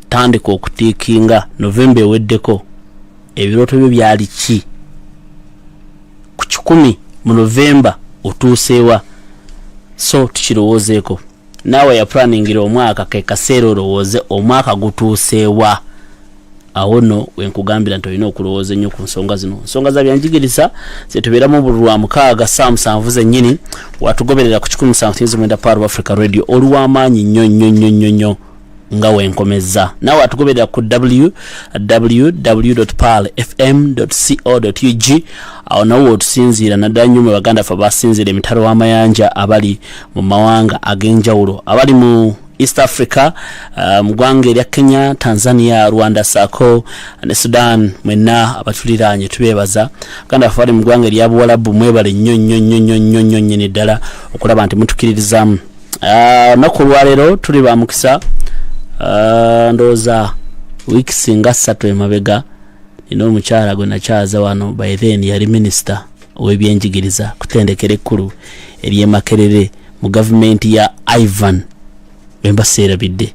tandika okutiikinga November eweddeko ebirooto byo byali ki ku 10 mu November otuuseewa so tukirowoozeeko naawe ya planningira omwaka ke kaseera olowooze omwaka gutuuseewa awo no wenkugambira nti olina okulowooza ennyo ku nsonga zino nsonga za byanjigiriza zetubeeramu buli lwa 6 zennyini watugoberera ku 107.9 Power of Africa Radio olw'amaanyi nnyo nga wenkomeza naawe atugoberera ku www.palfm.co.ug awo nawo otusinziira naddala nnyo mu baganda ffe abasinziira emitalo w'amayanja abali mu mawanga ag'enjawulo abali mu East Africa mu ggwanga erya Kenya, Tanzania, Rwanda, Sako ne Sudan mwenna abatuliraanye tubeebaza kandi abali mu ggwanga erya Buwalabu mwebale nnyo ddala okulaba nti mutukiririzaamu naku lwaleero tuli ba mukisa ndooza wiiki singa 3 emabega nina omukyala gwe nakyaza wano by then yali minisita ow'ebyenjigiriza kutendekera ekkulu ery'e Makerere mu gavumenti ya Ivan embaseera bidde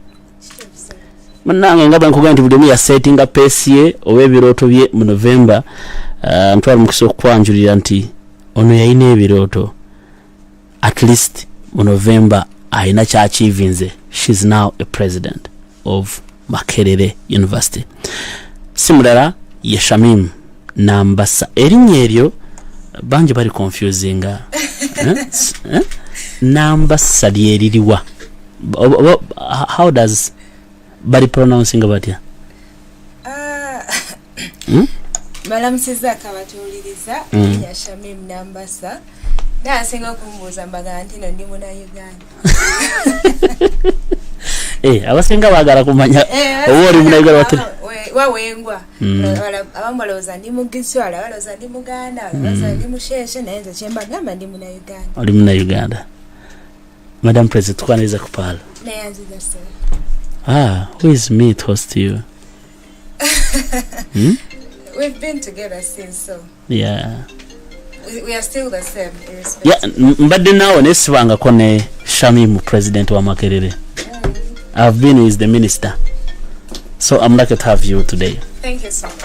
mannange nga bwenkugamba nti buli omu yasetinga peesi ye oba ebirooto bye mu November ntwala mukisa okukwanjulira nti ono yalina ebirooto at least mu November ayina kyakyivinze. She's now a president of Makerere University. Simulala ye Shamim Nambasa. Erinnya eryo bangi bali confusing. Nambasa lyeririwa. How does bali pronouncing about ya? Malamusiza akabatuliriza ya Shamim Nambasa. Nasinga kumbuza mbaga nti ndi muna Uganda. Abasinga bagala kumanya owori muna Uganda watuli. Wawengwa. Abambaloza ndi mugiswala, baloza ndi Muganda, baloza ndi musheshe nayenze chemba gamba ndi muna Uganda. Oli muna Uganda. Madam President tukwaniriza kupala. Nayanzi dasa. Who is me to host you? We've been together since so. Yeah. We are still the same. Yeah, mbadde nawe nesibanga kone Shamim president wa Makerere. I've been with the minister. So I'm lucky to have you today. Thank you so much.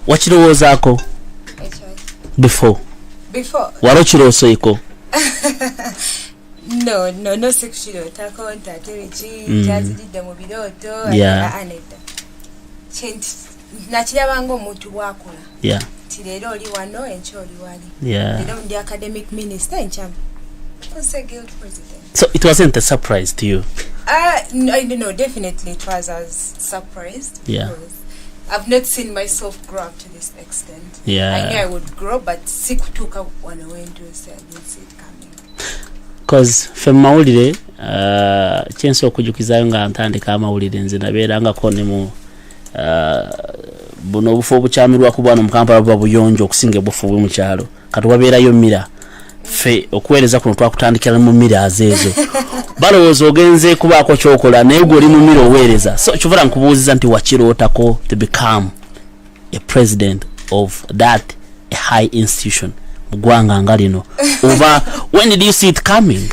Wakirowozaako? Before. Warokirosoyiko? No sexual takonta terichi jazidde mu biroto aneda. Nakirabanga omuntu bwakola. Yeah. Tirero oli wano encho oli wali. Yeah. Lero ndi academic minister encham. Was a guild president. So it wasn't a surprise to you? No, definitely it was as surprised. Yeah. I've not seen myself grow up to this extent. Yeah. I knew I would grow, but sikutuka when I went to say I didn't see it coming. Because from mawulire chenso okujukizayo nga ntandika amawulire nze nabeeranga ko ne mu buno obufu obukyamirwa ku bwana mu Kampala buba buyonjo okusinga obufu bwe mu kyalo kati wabeerayo mira fe okuweereza kuno twakutandikira mu mira azeezo balowooza ogenze kubaako kyokola naye gwe oli mu mira oweereza so kyovula nkubuuziza nti wakirootako to become a president of that a high institution mu ggwanga nga lino oba when did you see it coming?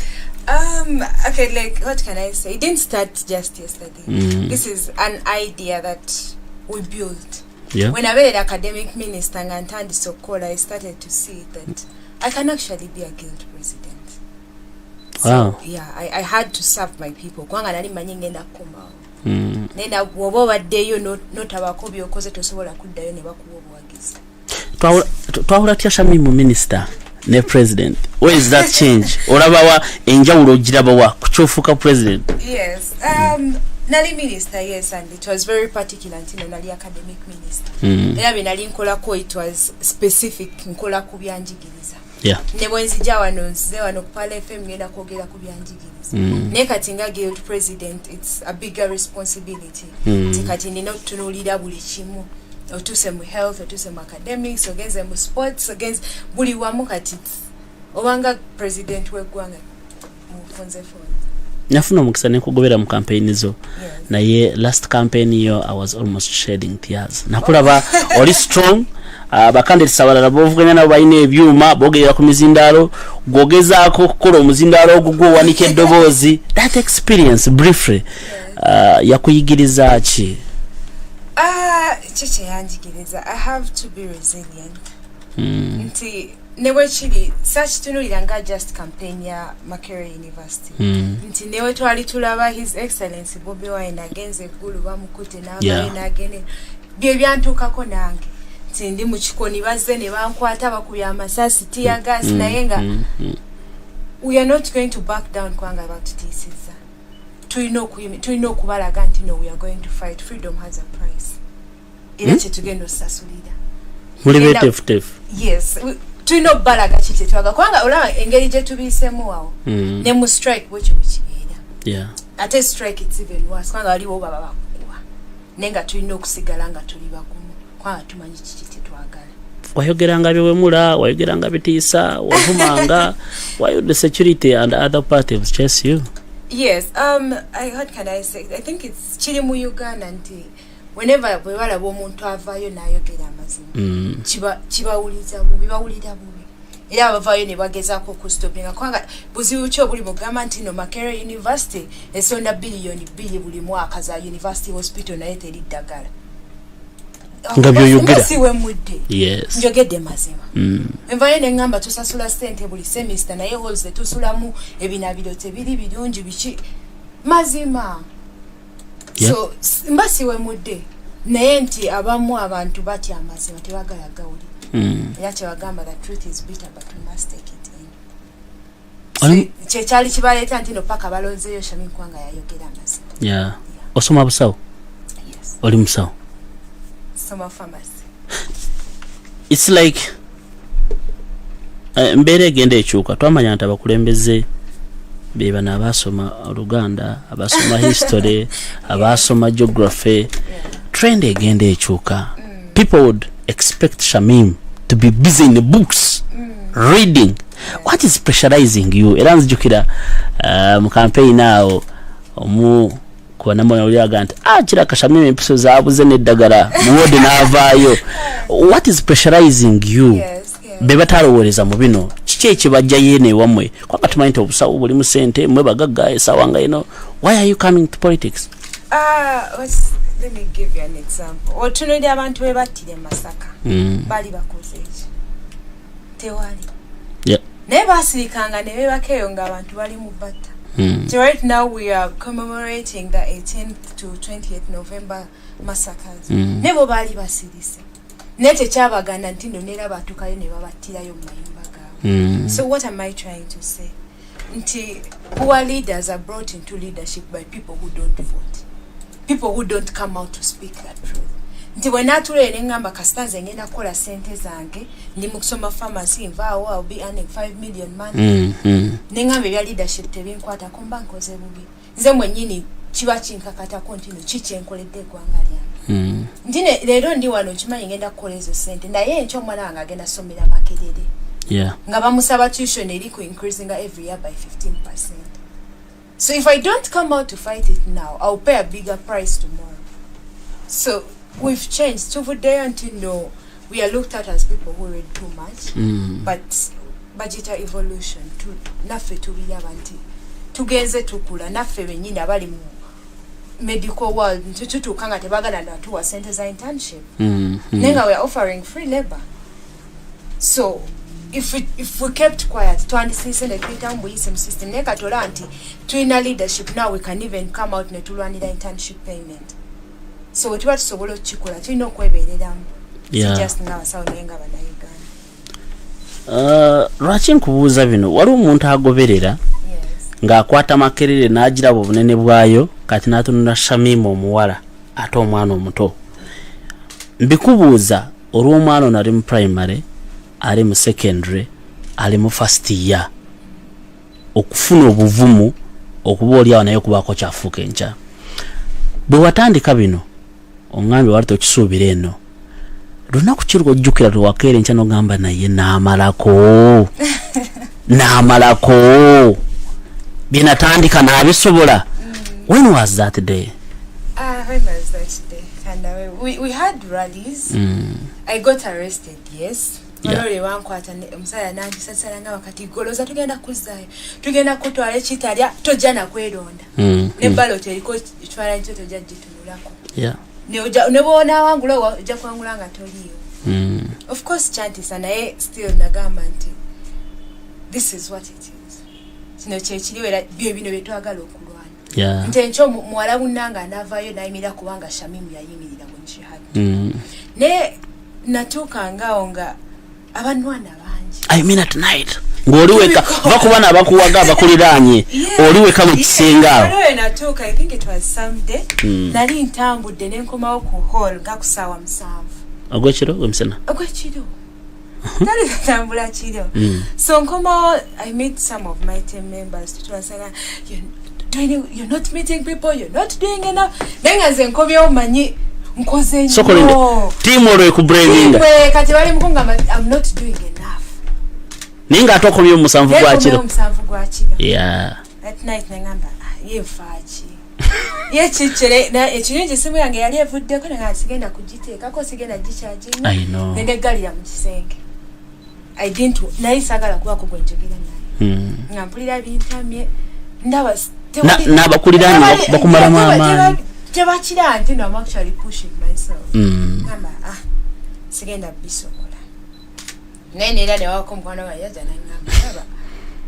Okay, like what can I say? It didn't start just yesterday. This is an idea that we built. Yeah. When I was an academic minister and ntandise okukola, I started to see that I can actually be a guild president. So, wow. Yeah, I had to serve my people. Kwanga nali manyi ngenda kukombawo. Nenda bwoba obaddeyo notabako byokoze tosobola kuddayo ne bakuwa obuwagizi. Twawula tya Shamim minister ne president. Where is that change? Olabawa enjawulo ogirabawa kukyufuka president? Yes. Nali minister, yes, and it was very particular until nali academic minister. Era binali nkolako it was specific nkola ku byanjigiriza. Yeah. Ne bwenzija wano nzize wano ku Pala FM ngenda kwogera ku byanjigiriza. Ne kati nga guild president it's a bigger responsibility. Kati nina tunulira buli kimu. Otuse mu health, otuse mu academics, ogenze mu sports, ogenze buli wamu kati. Obanga president w'eggwanga mu fonze fonze. Nafuna omukisa nekugobera mu campaign zo. Naye last campaign yo I was almost shedding tears. Nakulaba oli strong. Bakandidates abalala bovuganya nabo bayina ebyuma bogerera ku mizindalo gogezaako okukola omuzindalo ogwo wanika eddoboozi. That experience briefly yakuyigiriza ki? Chiche yanjigiriza, I have to be resilient. Nti newe chili such tunulira nga just campaign ya Makerere University. Nti newe twali tulaba His Excellency Bobi Wine agenze gulu bamukute n'abaye n'agene bye byantukako nange. Nti ndi mu kikoni bazze ne bankwata bakubya amasasi tear gas naye nga we are not going to back down kwanga batutisiza. Tulina okubalaga nti no, we are going to fight. Freedom has a price. Era kyetugenda osasulira. Muli betefutefu. Yes. Tulina okubalaga kiti twaga kwanga olaba engeri gye tubiisemu awo. Ne mu strike bwekyo bwekibeera. Yeah. Ate strike it's even worse. Kwanga waliwo baba bakukuwa. Nenga tulina okusigala nga tuli bakumu. Kwanga tumanyi kiki tetwagala. Wayogeranga biwemula, wayogeranga bitiisa, wavumanga. Why would the security and other parties chase you? Yes, what can I say? I think it's chili mu Uganda nti whenever we wala omuntu avayo n'ayogera amazima. Kibawuliza bubi, bawulira bubi. Era abavayo ne bagezaako okustopinga kwanga buzibu ki obuli mu gamba nti no Makerere University esonda biliyoni 2 buli mwaka za University Hospital naye teri ddagala. Nga byoyogera. Siwe mudde. Yes. Njogedde mazima. Envayo ne ngamba tusasula sente buli semester naye halls tusulamu ebinabiro tebiri birungi biki mazima. Yeah. So mbasiwe mudde naye nti abamu abantu batya amazima tebagala gawuli. Era kyebagamba the truth is bitter but we must take it in. Kyali kibaleeta nti no paka balonzeeyo Shamim kwanga yayogera amazima. Yeah. Osoma busawo? Yes. Oli musawo? Soma pharmacy. It's like mbeera egenda ekyuka. Twamanya nti abakulembeze be bano abasoma Uganda, abasoma history, abasoma geography. Trend egenda ekyuka. People would expect Shamim to be busy in the books, reading. What is pressurizing you? Era nzijukira mu campaign now kuba moyo uliaga nti kiraka Shamim empiso zaabuze n'eddagala muwode n'avaayo. What is pressurizing you? Yes. Be batalowooleza mu bino kiki ekibajja yene wamwe kwanga tumanyi nti obusawo buli mu sente mwe bagagga esawa nga ino. Why are you coming to politics? Let me give you an example. Otunulira abantu be battire Masaka bali bakoze eki tewali. Yeah. Naye basirikanga ne bebakeeyo nga abantu bali mu batta. So right now we are commemorating the 18th to 28th November massacres. Nebo bali basirise. Nete kyabaganda nti ndo nera batukayo ne babattirayo mu mayumba gaabwe. So what am I trying to say? Nti poor leaders are brought into leadership by people who don't vote. People who don't come out to speak that truth. Nti wenatule nengamba kastanze ngenda kola sente zange ndi mu kusoma pharmacy nvaawo I'll be earning 5 million money. Nengamba bya leadership tebinkwata kumba nkoze bubi. Nze mwennyini kiba kinkakatako nti no kikyenkoledde eggwanga lyange. Ndine leero ndi wano kimanyi ngenda kukola ezo sente naye enkyo omwana wange agenda somera Makerere. Yeah. Nga bamusaba tuition eri ku increasing every year by 15%. So if I don't come out to fight it now, I'll pay a bigger price tomorrow. So we've changed. So for there until no, we are looked at as people who read too much. But budget evolution to naffe tubiyabanti. Tugenze tukula naffe benyina bali mu medical world tutukanga tebagala natuwa center za internship. Nenga we are offering free labor. So if we kept quiet twandisise ne twitambuyise mu system ne katola nti twina leadership now we can even come out ne tulwanira internship payment. So wetuba tusobola okukikola tulina okwebereramu. Yeah. Just n'abasawo naye nga bannayuganda. Lwaki nkubuuza bino waliwo omuntu agoberera ng'akwata Makerere n'agiraba obunene bwayo kati n'atunula Shamim omuwala ate omwana omuto. Mbikubuuza olw'omwana ono ali mu primary ali mu secondary ali mu first year okufuna obuvumu okuba oliawo naye okubaako kyafuuka enkya. Bwe watandika bino oŋŋambye wali tokisuubira eno lunaku ki lw'ojjukira lwewakeera enkya n'ogamba naye n'amalako n'amalako bye natandika n'abisobola. When was that day? When was that day? And we had rallies. I got arrested, yes. Walole wankwata omusala nanti sasala nga wakati goloza tugenda kuzaayo tugenda kutwala ekitalya tojana kweronda ne ballot eriko itwala nti tojja jitunulako ne bona wangulo ojja kwangula nga toliyo of course chanti naye still nagamba nti this is what it is kino kyekiriwera bino byetwagala okulwana nti enkyo muwala bunnanga anavayo nayimira kubanga Shamim yayimirira mu jihad ne natuukangawo nga abanwana bangi I mean at night ng'oliweka bakubana bakuwaga bakuliranye oliweka mu kisenga awo natuuka I think it was Sunday nali ntambudde nenkomawo ku hall nga kusaawa 7 ogwekiro gwemusana ogwekiro nali ntambula kiro so nkomawo I meet some of my team members tutwasanga you're not meeting people, you're not doing enough. Nenga nze nkobyo manyi nkoze nyo. Sokolinde. Team olwe ku brainga. Kati wali mkunga I'm not doing enough. Ninga atokobyo musanvu gwa kiro. Musanvu gwa kiro. Yeah. At night nengamba ye fachi. Ye chichire na ekinyingi simu yange yali evudde ko nga sigenda kugiteeka ko sigenda gicharging. I know. Nende gali ya mukisenge. I didn't nayi sagala kuba ko gwenjogera naye. Ngampulira bintamye ndaba n'abakuliranye bakumala mama tebakira nti no I'm actually pushing myself namba sigenda bisobola nene era ne wako mkono wa yaza nangamba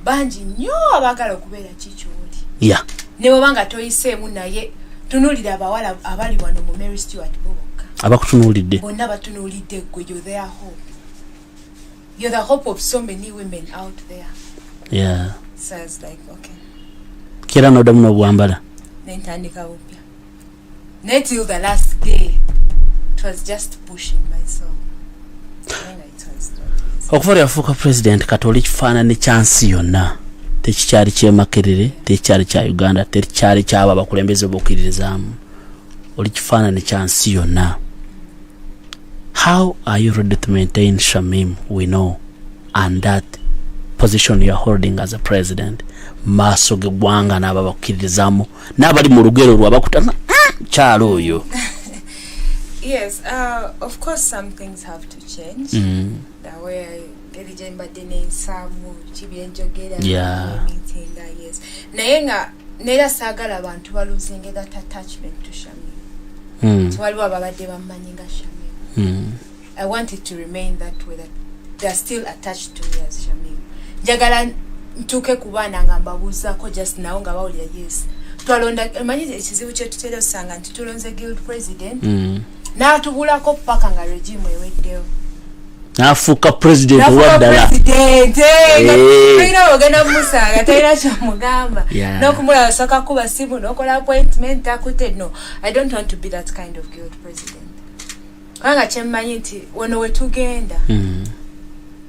banji nnyo abagala okubeera kikyoli ne bwanga toyiseemu naye tunulira abawala abali wano mu Mary Stewart boboka abakutunulidde bonna batunulidde gwe you're their hope, you're the hope of so many women out there. So it's like okay kira no damu no bwambala nentandika upya till the last day it was just pushing myself and it was okuva yafuuka president katoli kifaana ne chance yonna tekikyali kye Makerere tekikyali kya Uganda tekikyali kyaba bakulembeze bokiririzaamu oli kifaana ne chance yonna. How are you ready to maintain Shamim we know and that position you are holding as a president maaso ge gwanga n'aba bakirizamu n'abali mu lugero lwabakutana kyalo oyo? Yes, of course some things have to change. The way elijemba dene samu kibyenjogera meeting yes naye nga nera sagala abantu baluzinge that attachment to Shamim. Waliwo ababadde bamanyi nga Shamim. I want it to remain that way, that they are still attached to me as Shamim. Njagala ntuke kubana nga mbabuuzako just now nga bawulira yes twalonda manyi ekizibu kye tutera osanga nti tulonze guild president n'atubulako paka nga regime eweddewo n'afuuka president owaddala tulina ogenda mumusanga talina kyomugamba n'okumulaba soka kuba simu n'okola appointment akute no I don't want to be that kind of guild president kubanga kyemmanyi nti wano wetugenda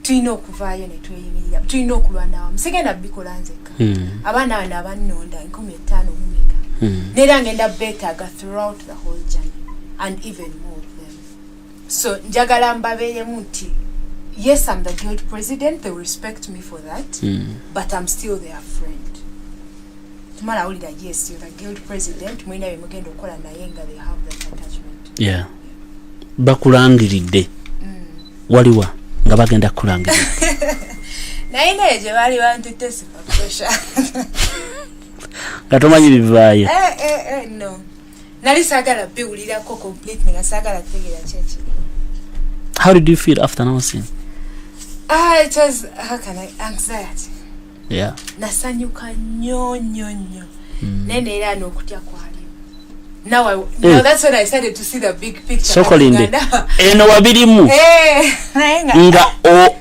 tulina okuvaayo ne tweyimirira tulina okulwanawo musigenda bikola nzeka abaana bano abannonda 15 omumeka neera ngenda beetaaga throughout the whole journey and even more of them. So njagala mbabeeremu nti yes I'm the guild president, they will respect me for that but I'm still their friend. Tumala awulira yes you're the guild president mwina bye mugenda okukola naye nga they have that attachment. Bakulangiridde waliwa nga bagenda kulangira naye naye gye baali bantute sipakusha nga tomanyi bivaayo no nali saagala biwulirako completely nga saagala kutegeera kyekiri. How did you feel after announcing? It was anxiety. Nasanyuka nnyo nene era n'okutya kwali. Now that's when I started to see the big picture. Sokolinde eno wabirimu nga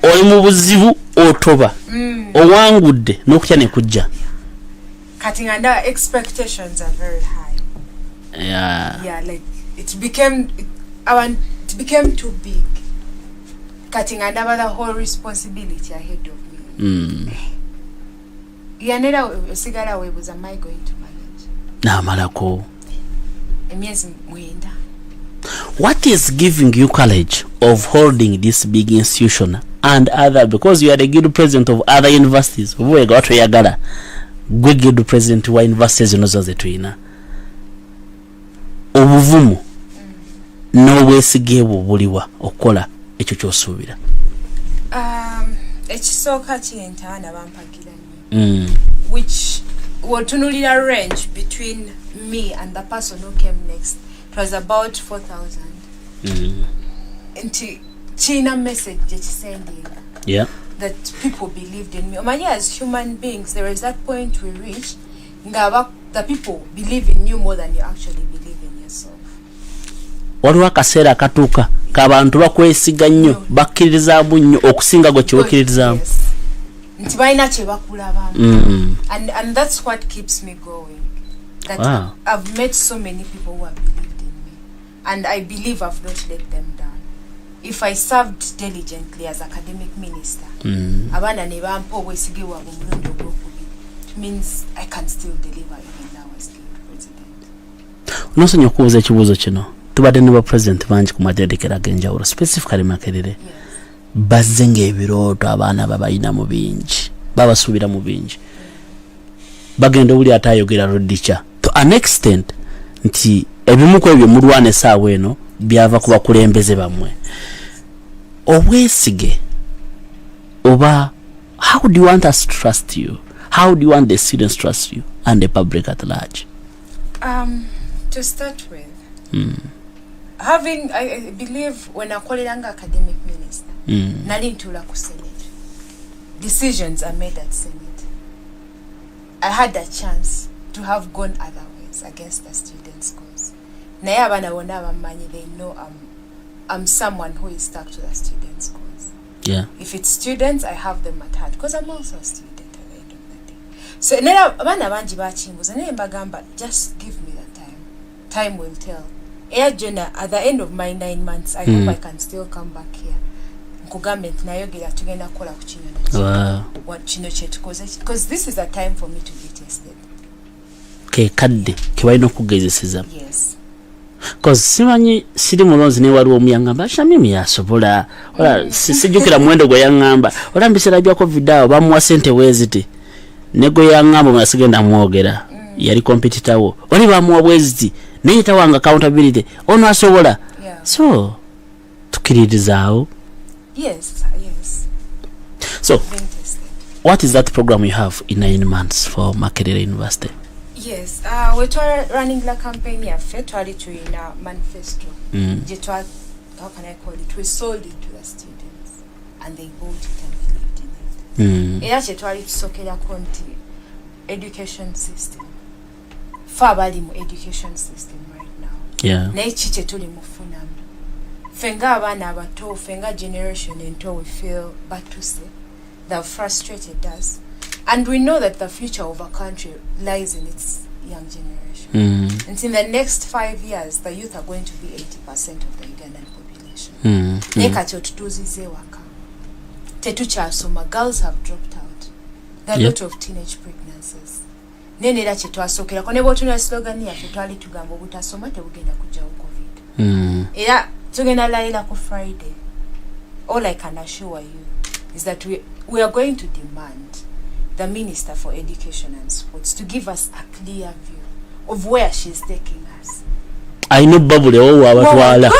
oli mu buzibu otoba owangudde n'okutya ne kujja kati nga expectations are very high. Like it became too big kati nga the whole responsibility ahead of me. Yanera osigala webuza am I going to manage n'amalako. What is giving you courage of holding this big institution and other, because you are the guild president of other universities obuwega watu yagala gwe guild president wa universities nozo zetuina obuvumu n'obwesigeebwo obuliwa okukola ekyo ky'osuubira? ekisooka kinti abaana bampagira nnyo which wotunulira range between me and the person who came next. It was about 4,000. Nti china message sending. Yeah. That people believed in me. Omanya, as human beings, there is that point we reach the people believe in you more than you actually believe in yourself. Waliwo akaseera katuuka k'abantu bakwesiga nnyo bakkiririza nnyo okusinga gwe kyebakkiririzaamu. Nti balina kye bakulabamu. And that's what keeps me going. That wow. I've met so many people who have believed in me. And I believe I've not let them down. If I served diligently as academic minister, abana ne bampa obwesige bwabwe omulundi ogwokubiri, it means I can still deliver even now as president. Nosonyiwa okubuuza ekibuuzo kino. Tubadde ne ba president bangi ku matendekero ag'enjawulo, specifically Makerere. Bazze ng'ebirooto abaana babalina mu bingi, babasuubira mu bingi. Bagenda buli atayogera rodicha to an extent nti ebimu ku ebyo mulwana essaawa eno byava ku bakulembeze bamwe. Obwesige oba, how do you want us to trust you? How do you want the students to trust you and the public at large? To start with, I believe when I call it an academic minister, nali ntula ku Senate. Decisions are made at Senate. I had a chance to have gone other ways against the students' cause. Naye abana bonna bamanyi, they know I'm someone who is stuck to the students' cause. Yeah. If it's students, I have them at heart because I'm also a student at the end of the day. So nera abana bangi bakimbuza naye mbagamba, just give me the time. Time will tell. Jenna, at the end of my 9 months, I hope I can still come back here. Nkugambe nayogera tugenda kukola ku kino nakyo. What kino kyetukoze, because this is a time for me to be tested. Kadde kibalina okugezeseza. Yes. Because simanyi siri mulonzi ne waliwo omuyangamba Shamim yasobola. Ola sijukira mwendo gwe yangamba. Ola mbisera bya COVID awo bamuwa sente weziti. Nego yangamba mwasigenda mwogera. Yali competitor wo. Oli bamuwa weziti. Neyita wanga accountability. Ono asobola. Yeah. So tukiririzaawo. Yes. So what is that program you have in 9 months for Makerere University? Yes, we're running the campaign here. Twali in a manifesto. How can I call it? We sold it to the students, and they bought it and believed in it. Era twali tusokera konti education system. Fabali mu education system right now. Yeah. Naye kiki tuli mufunamu. Fenga abana abato, fenga generation ento, we feel batuse. They've frustrated us. And we know that the future of our country lies in its young generation. And in the next 5 years, the youth are going to be 80% of the Ugandan population. Nekatyo tutuzize waka. Tetukyasoma, girls have dropped out. There are a lot of teenage pregnancies. Nenera kyetwasokera ko ne bwotuna slogan yaffe twali tugamba obutasoma tebugenda kujjawo COVID. Era tugenda layira ku Friday. All I can assure you is that we are going to demand the Minister for Education and Sports to give us a clear view of where she's taking us. I know bubble abatwala.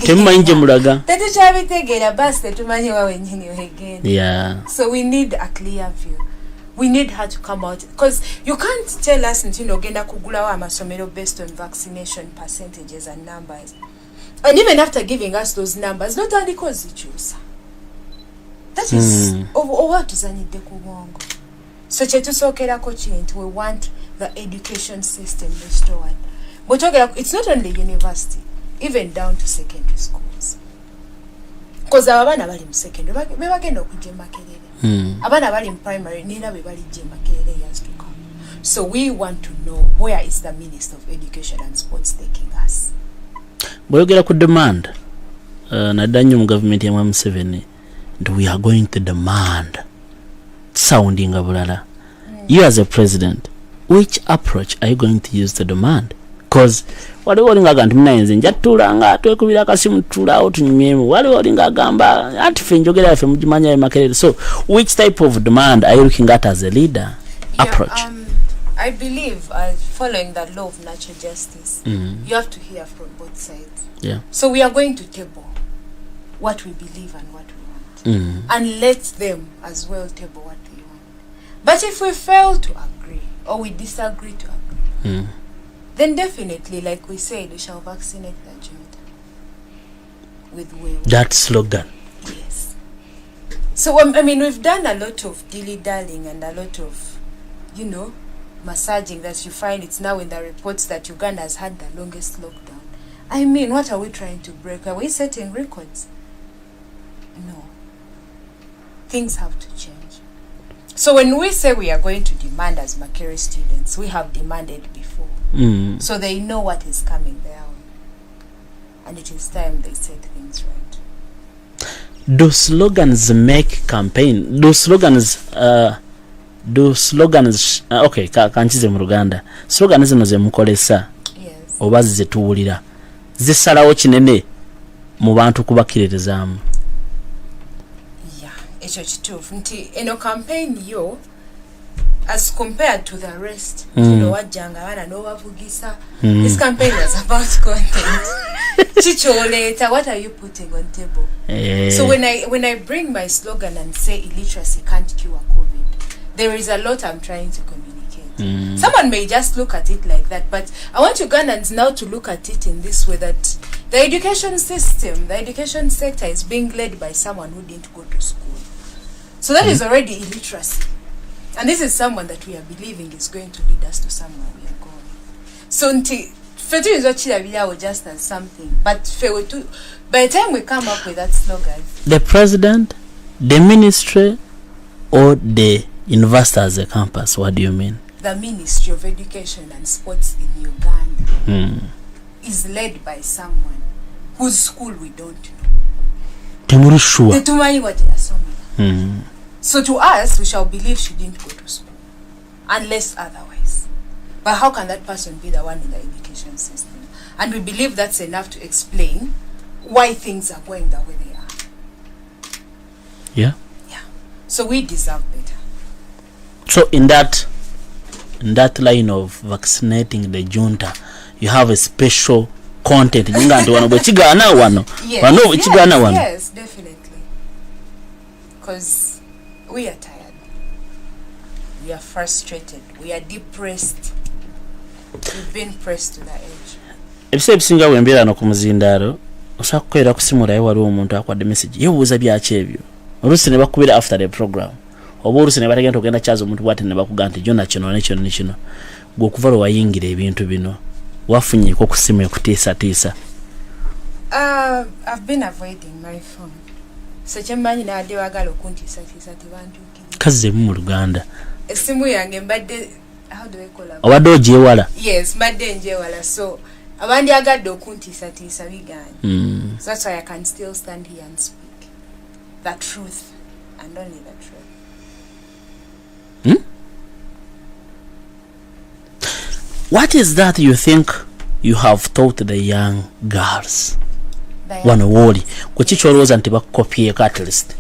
Temumanyi mulaga. Tetukyabitegeera basi tetumanyi wa wenyini wegenda. Yeah. So we need a clear view. We need her to come out because you can't tell us genda kugulawo amasomero based on vaccination percentages and numbers. And even after giving us those numbers, not only cause zikyusa. That is what tuzanyidde ku bwongo. So kyetusookerako kintu, we want the education system restored. But it's not only university, even down to secondary schools. Because abana bali mu secondary bebagenda okujja Makerere. Abana bali mu primary nera bebalijja Makerere years to come. So we want to know where is the Minister of Education and Sports taking us. Boyogera ku demand. Nadda nnyo mu government ya Museveni. We are going to demand sounding abulala. You as a president, which approach are you going to use to demand? Because waliwo olinga agamba mnayenze njatulanga twekubira akasimu tutulawo tunyumyemu, waliwo olinga agamba ati ffe njogera yaffe mugimanya Makerere. So which type of demand are you looking at as a leader? Approach. I believe following the law of natural justice, you have to hear from both sides. Yeah. So we are going to table what we believe and what we want. and let them as well table what they want. But if we fail to agree or we disagree to agree, then definitely, like we said, we shall vaccinate the junta with will. That slogan. Yes. So, I mean, we've done a lot of dilly-dallying and a lot of, massaging that you find it's now in the reports that Uganda has had the longest lockdown. I mean, what are we trying to break? Are we setting records? No. Things have to change. So when we say we are going to demand as Makerere students, we have demanded before. So they know what is coming their way. And it is time they set things right. Do slogans make campaign? Do slogans okay, kanchize mu Luganda. Slogans zino ze mukolesa. Yes. Oba ze tuwulira. Zisalawo kinene mu bantu kubakiririzamu. Ekyo kituufu nti eno campaign yo as compared to the rest wajjanga abaana n'obavugisa. This campaign was about content. Chicholeeta, what are you putting on table? So when I bring my slogan and say illiteracy can't cure COVID, there is a lot I'm trying to communicate. Someone may just look at it like that, but I want Ugandans now to look at it in this way, that the education system, the education sector is being led by someone who didn't go to school. So that is already illiteracy. And this is someone that we are believing is going to lead us to somewhere we are going. So fetu is what just as something. But by the time we come up with that slogan, the president, the ministry, or the university as a campus, what do you mean? The Ministry of Education and Sports in Uganda is led by someone whose school we don't know. So to us, we shall believe she didn't go to school, unless otherwise. But how can that person be the one in the education system? And we believe that's enough to explain why things are going the way they are. Yeah. So we deserve better. So in that line of vaccinating the junta, you have a special content. Yes, definitely. Because we are tired. We are frustrated. We are depressed. We've been pressed to the edge. Ebise ebisinga wembera no kumuzindaro osakukwera kusimula ye wali omuntu akwadde message yebuuza byaki ebyo olusi ne bakubira after the program oba olusi ne batagenda ogenda kyazo omuntu bwate ne bakuga nti jona kino ne kino gwe okuva lwe wayingira ebintu bino wafunyeko kusimu ekutiisatiisa. I've been avoiding my phone. So kyemmanyi naadde wagala okuntiisatiisa tebantuukiriza. Kaze mu Luganda. Essimu yange mbadde, how do I call her? Obadde ogyewala? Yes, mbadde njewala. So abandi agadde okuntiisatiisa biganye. So that's why I can still stand here and speak the truth and only the truth. What is that you think you have taught the young girls? Wano woli kuchicholoza nti bakopyeko at least.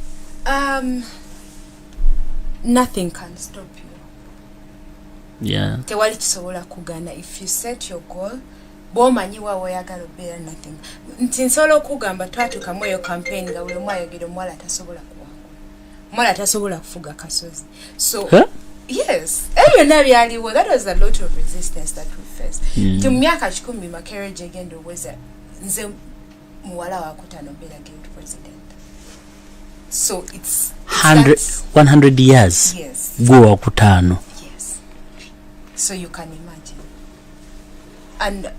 Nothing can stop you. Yeah. Tewali kisobola kugana if you set your goal. Bomanyi wa oyagala obeera nothing. Nti nsobola okugamba twatuuka mu eyo campaign nga buli omu ayogera omuwala atasobola kuwangula. Omuwala atasobola kufuga kasozi. So yes, byonna byaliwo. That was a lot of resistance that we faced. Nti mu myaka 10 Makerere gyegenda oweza nze muwala wa kutano beera guild president. So it's 100 years. Yes. Go wa kutano. Yes. So you can imagine. And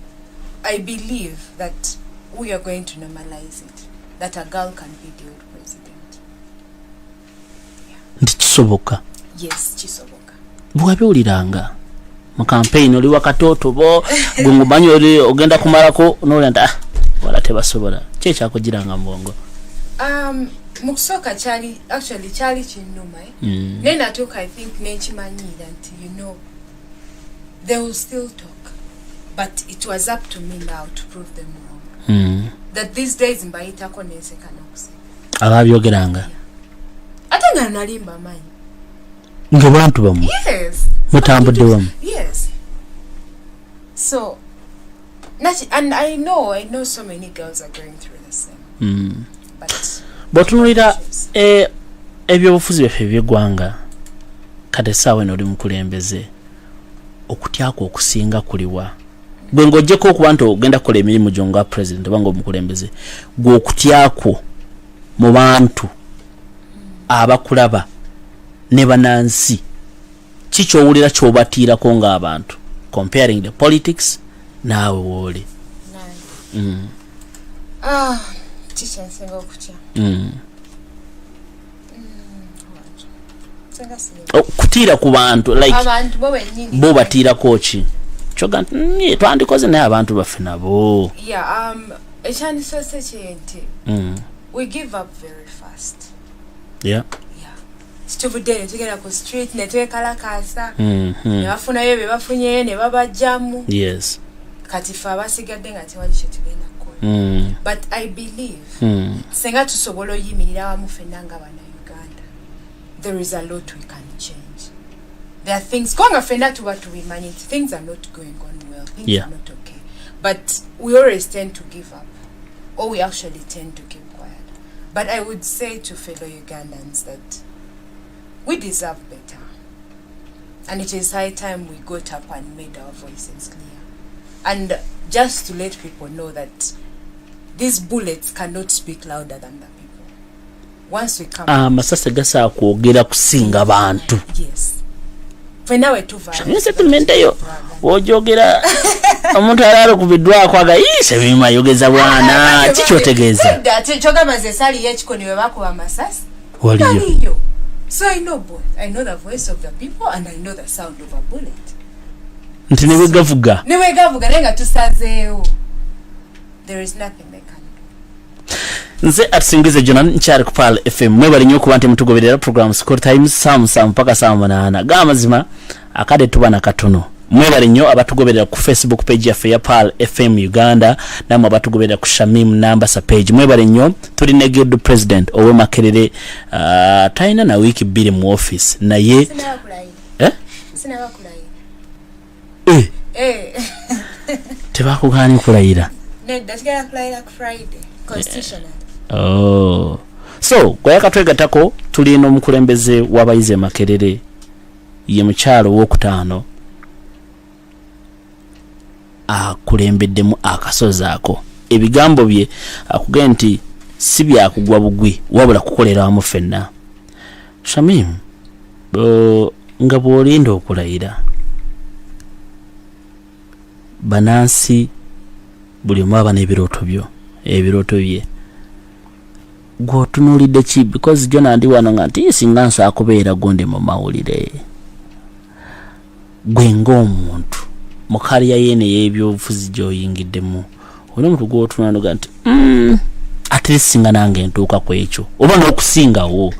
I believe that we are going to normalize it, that a girl can be the old president. Nti kisoboka. Yes, kisoboka. Bwabuliranga mu campaign oli wakatoto bo gumubanyi oli ogenda kumalako n'olanda wala tebasobola kyekakugiranga mbongo. Mukusoka kyali kinnuma. Then I took, I think, nechimanyi that they will still talk. But it was up to me now to prove them wrong. That these days mbayitako nenseka n'okuseka. Ababyogeranga. Ate nga nalimba manyi. Ngabantu bamu. Yes. Mutambudde wamu. Yes. So, and I know so many girls are going through the same. But botunulira ebyobufuzi baffe by'eggwanga kati essaawa eno oli mukulembeze okutyako okusinga kuliwa gwe ng'oggyeko okuba nti ogenda kukola emirimu gyo nga president oba ng'omukulembeze gwe okutyako mu bantu abakulaba ne bannansi kikyowulira kyobatiirako ng'abantu comparing the politics naawe wooli kikyensinga okutya kutiira ku bantu like abantu bo bennyini bo batiirako ki kyoga nti twandikoze naye abantu baffe nabo ekyandisoose kyenti we give up very fast kituvuddeyo tugenda ku street ne twekalakaasa ne bafunayo bye bafunyeyo ne babajjamu kati fe abasigadde nga tewali kye tugenda kukola but I believe senga tusobola oyimirira wamu ffenna nga bannayuganda there is a lot we can change. There are things kwanga fenda tuba tubimanyi nti things are not going on well, things are not okay, but we always tend to give up or we actually tend to keep quiet. But I would say to fellow Ugandans that we deserve better, and it is high time we got up and made our voices clear, and just to let people know that these bullets cannot speak louder than the people. Once we come masasa gasa kwogera kusinga bantu. Yes. Fenawe tuva. Settlement yo. Ojogera omuntu alalo kubidwa kwaga Shamim ayogeza bwana kichotegeza. Choga mazesali yechikoni we bakuba masasi. Waliyo. So I know both. I know the voice of the people and I know the sound of a bullet. Nti niwe gavuga. Niwe gavuga nenga tusazeewo. There is nothing they can do. Nze atusingize jona nchari ku Pal FM mwebali nyo kuwante mtugoberera program Score Times sam mpaka saa 8 gamazima akade tuba na katono mwebali nyo abatugoberera ku Facebook page ya ya Pal FM Uganda namwe abatugoberera ku Shamim Nambasa page mwebali nyo tuli neged president owe Makerere taina na wiki 2 mu office na ye sina bakulayi tebakugani kulayira nedda tigera kulayira ku Friday constitutional. So kwa yakatwegatako tuli no mukulembeze wabayize Makerere ye mukyalo w'okutaano akulembeddemu akasozaako ebigambo bye akugenda nti si byakugwa bugwi wabula kukolera wamu ffenna. Shamim nga bw'olinda okulayira banansi buli omu aba n'ebirooto byo ebirooto bye gwotunulidde ki because jona ndi wano nga nti singa nsa kubeera gonde mu mawulire gwe ng'omuntu mu kaliya yene y'ebyobufuzi gy'oyingiddemu oli omuntu gwotunulidde nti ate singa nange ntuuka ku ekyo oba n'okusingawo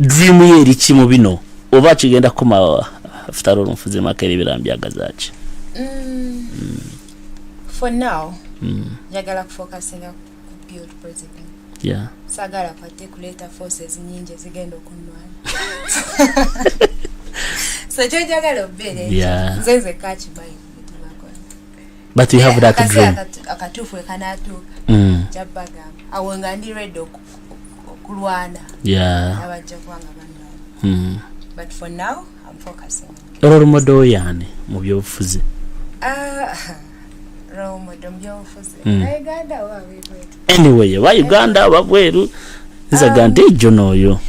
dream ye eri ki mu bino oba kigenda kukoma after all omufuzi Makerere birambyaagazaaki. For now, njagala kufocusinga ku build president. Sagala kwate kuleta forces nyingi zigenda okunwana. So njagala obere. Nzenze kachi bayi. But you have that dream. Akatufu kanatu. Jabaga. Awonga ndi ready okulwana. Abajja kwanga bana. But for now, I'm focusing. Role model yani mu byobufuzi. Anyway, why Uganda wabweru nzagante jonoyo.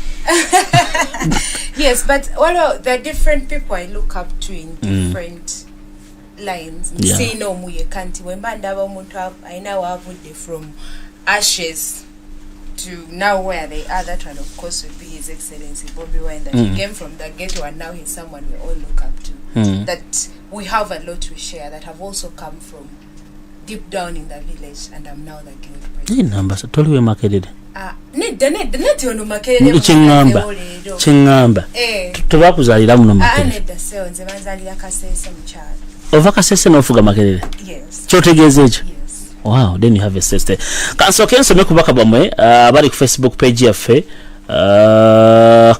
Yes, but all the different people I look up to in different lines. See no muye kanti wembanda omuntu aina wavudde from ashes to now where they are. That one of course would be His Excellency Bobby Wine, that he came from the ghetto and now he's someone we all look up to. That we have a lot to share, that have also come from deep down in the village, and I'm now the guild president. Nambasa toliwe Makerere. Nedda ono Makerere. Chingamba. Tubakuzalira muno Makerere. Nedda sewo nze banzalira Kasese mukyalo. Ova Kasese n'ofuga Makerere. Yes. Kyotegeeza ekyo. Yes. Wow, then you have a sister. Kansoke nsome kubaka bamwe abali ku Facebook page yaffe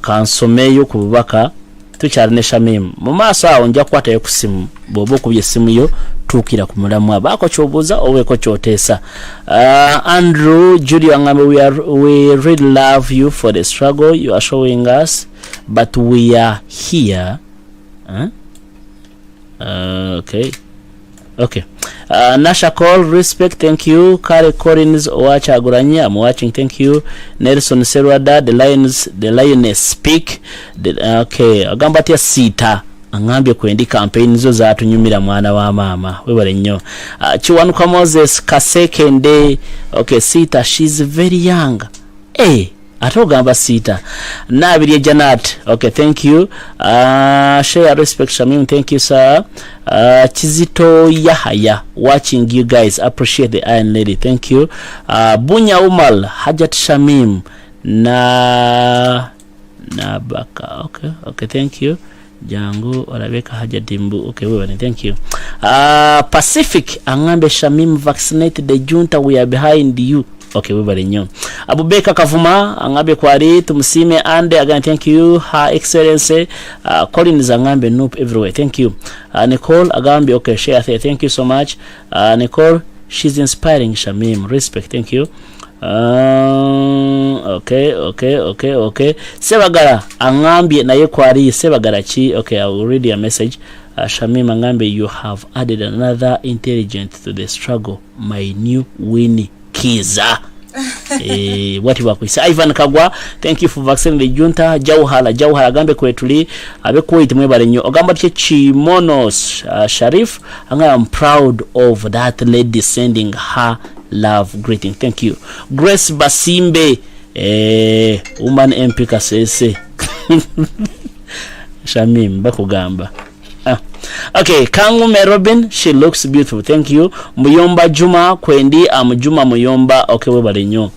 kansomeyo kubaka tukyali ne Shamim mu maaso awo nja kukwatayo ku simu bw'oba okubye essimu yo kutuukira ku mulamwa baako kyobuuza oweeko kyoteesa. Andrew Judy angambe we really love you for the struggle you are showing us, but we are here. Okay. Nasha call, respect, thank you. Kare Collins Owacha Aguranya, I'm watching, thank you. Nelson Serwada, the lioness speak. Okay, agambatia sita. Angambye kwendi campaign zo zatunyumira mwana wa mama. Webale nnyo. Chiwanuka Moses Kasekende. Okay, sita, she's very young. Atogamba sita. Nabiri Janat. Okay, thank you. Share respect Shamim, thank you sir. Chizito Yahaya, watching you guys, appreciate the Iron Lady, thank you. Bunya Umal, Hajat Shamim Nabaka. Okay, thank you. Jangu Olabeka Hajadimbu. Okay, we thank you. Pacific Angambe Shamim, vaccinate the junta, we are behind you. Okay, we bari nyo. Abubeka Kavuma angabe kwari tumusime ande again, thank you. Her Excellency Collins angambe nope everywhere, thank you. Nicole agambe okay, share there, thank you so much. Nicole, she's inspiring Shamim, respect, thank you. Okay. Sebagara angambe naye kwari sebagara chi. Okay, I will read your message. Shamim angambe, you have added another intelligent to the struggle, my new Winnie Kiza. Wati wakwisa Ivan Kagwa, thank you for vaccinating the junta. Jauhala gambe kwetuli abe kuwait mwebale nyo ogamba tye Chimonos Sharif anga, I'm proud of that lady sending her love greeting, thank you. Grace Basimbe woman MP kasese Shamim bakugamba. Okay, Kangume Robin, she looks beautiful, thank you. Muyomba Juma Kwendi Juma Muyomba. Okay, webale nyo.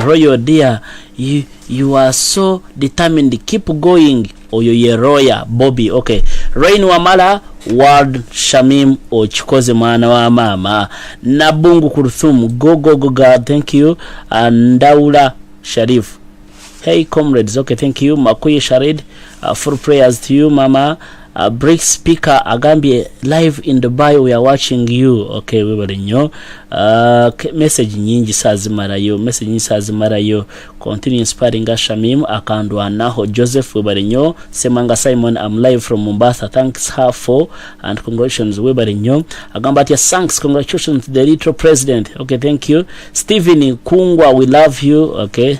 Royal dear, you are so determined, keep going. Oyo Yeroya Bobby. Okay, Rain Wamala Ward Shamim Ochikoze mwana wa mama. Nabungu Kuruthum, go God, thank you. Ndaula Sharif, hey comrades, okay, thank you. Makuye Sharid, full prayers to you mama. Break speaker agambye live in Dubai, we are watching you. Okay, we were nyo. Message nyingi sazimarayo, continue inspiring us Shamim. Akandwa naho Joseph, we were nyo. Semanga Simon, I'm live from Mombasa, thanks her for and congratulations, we were nyo. Agambatia thanks, congratulations to the little president. Okay, thank you. Stephen Kungwa, we love you. Okay.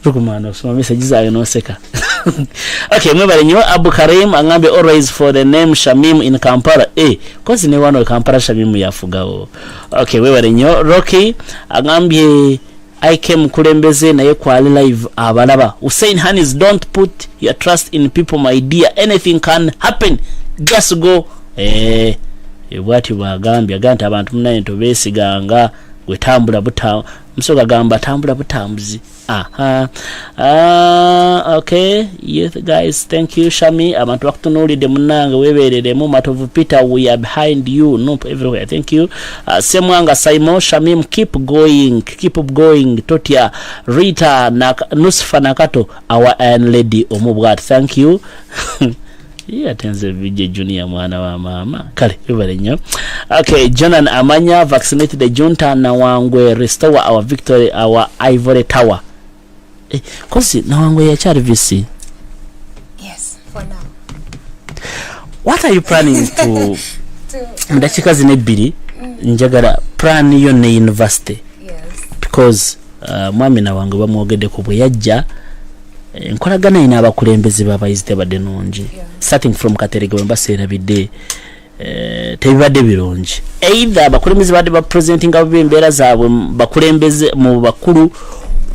Rukumano, so messages are no seka. Okay, mwebale nyo. Abu Karim angambe always for the name Shamim in Kampala. Kozi ne wano Kampala Shamim yafugao. Okay, mwebale nyo. Rocky angambe I came kulembeze na ye kwali live abalaba. Hussein Hanis, don't put your trust in people my dear, anything can happen, just go. Bwati bagambye aganta abantu munayento besiganga wetambula buta msoga gamba tambula butambuzi. Okay, yes guys, thank you Shami. Abantu bakutunulide munanga weberere mu matovu Peter, we are behind you, nope everywhere, thank you. Semwanga Simon Shamim, keep going. Totia Rita na Nusfa Nakato, our Iron Lady omubwat, thank you. Yeah, tenze vije junior mwana wa mama. Kale, yubale nyo. Okay, Jonan Amanya, vaccinate the junta na wangwe, restore our victory, our ivory tower. Kosi, na wangwe ya chari VC? Yes, for now. What are you planning to mdachika zinebiri, njagara plan yone university? Yes. Because, mwami na wangwe mwogede kubwe yajja, nkolagana ina abakulembeze babayizite badde nungi, starting from Katerege wembasera bidde tebibadde birungi, either abakulembeze badde ba presenting abo embeera zaabwe bakulembeze mu bakulu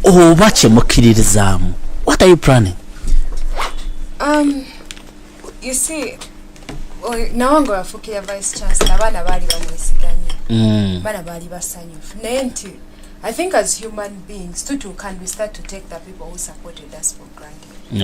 oba kyemukiririzaamu. What are you planning? You see, nawange wafukira vice chancellor abana baali bamwesiganya, bana baali basanyufu naye nti I think as human beings, too, can we start to take the people who supported us for granted?